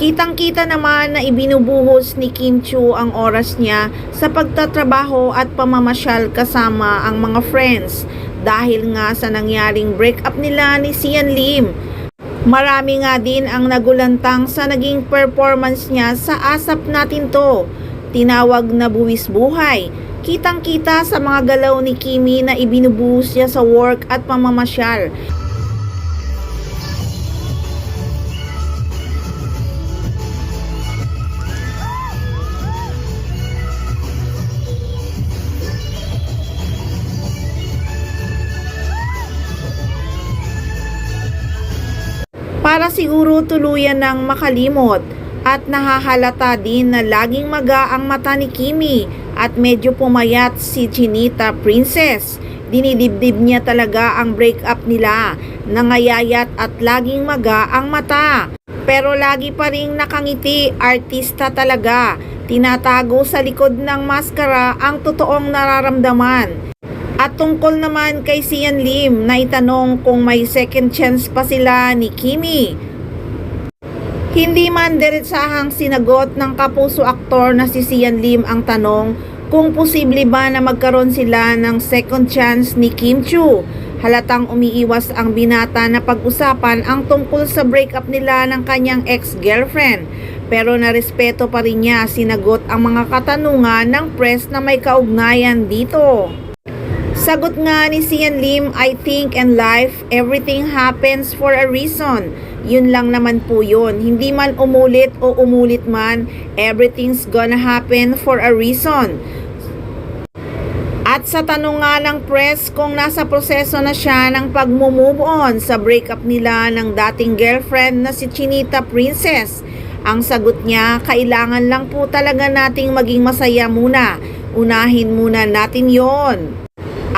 Kitang-kita naman na ibinubuhos ni Kim Chiu ang oras niya sa pagtatrabaho at pamamasyal kasama ang mga friends dahil nga sa nangyaring breakup nila ni Sian Lim. Marami nga din ang nagulantang sa naging performance niya sa Asap Natin To, tinawag na buwis buhay. Kitang-kita sa mga galaw ni Kimi na ibinubuhos niya sa work at pamamasyal. Para siguro tuluyan ng makalimot at nahahalata din na laging maga ang mata ni Kimi at medyo pumayat si Chinita Princess. Dinidibdib niya talaga ang breakup nila, nangayayat at laging maga ang mata. Pero lagi pa ring nakangiti, artista talaga. Tinatago sa likod ng maskara ang totoong nararamdaman. At tungkol naman kay Sian Lim, naitanong kung may second chance pa sila ni Kimi. Hindi man diretsahang sinagot ng kapuso aktor na si Sian Lim ang tanong kung posible ba na magkaroon sila ng second chance ni Kim Chiu. Halatang umiiwas ang binata na pag-usapan ang tungkol sa breakup nila ng kanyang ex-girlfriend. Pero narespeto pa rin niya sinagot ang mga katanungan ng press na may kaugnayan dito. Sagot nga ni Sian Lim, I think in life, everything happens for a reason. Yun lang naman po yun. Hindi man umulit o umulit man, everything's gonna happen for a reason. At sa tanong nga ng press kung nasa proseso na siya ng pag-move on sa breakup nila ng dating girlfriend na si Chinita Princess, ang sagot niya, kailangan lang po talaga nating maging masaya muna. Unahin muna natin yon.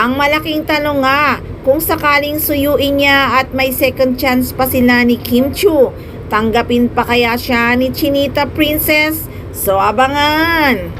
Ang malaking tanong nga, kung sakaling suyuin niya at may second chance pa sila ni Kim Chiu, tanggapin pa kaya siya ni Chinita Princess? So abangan!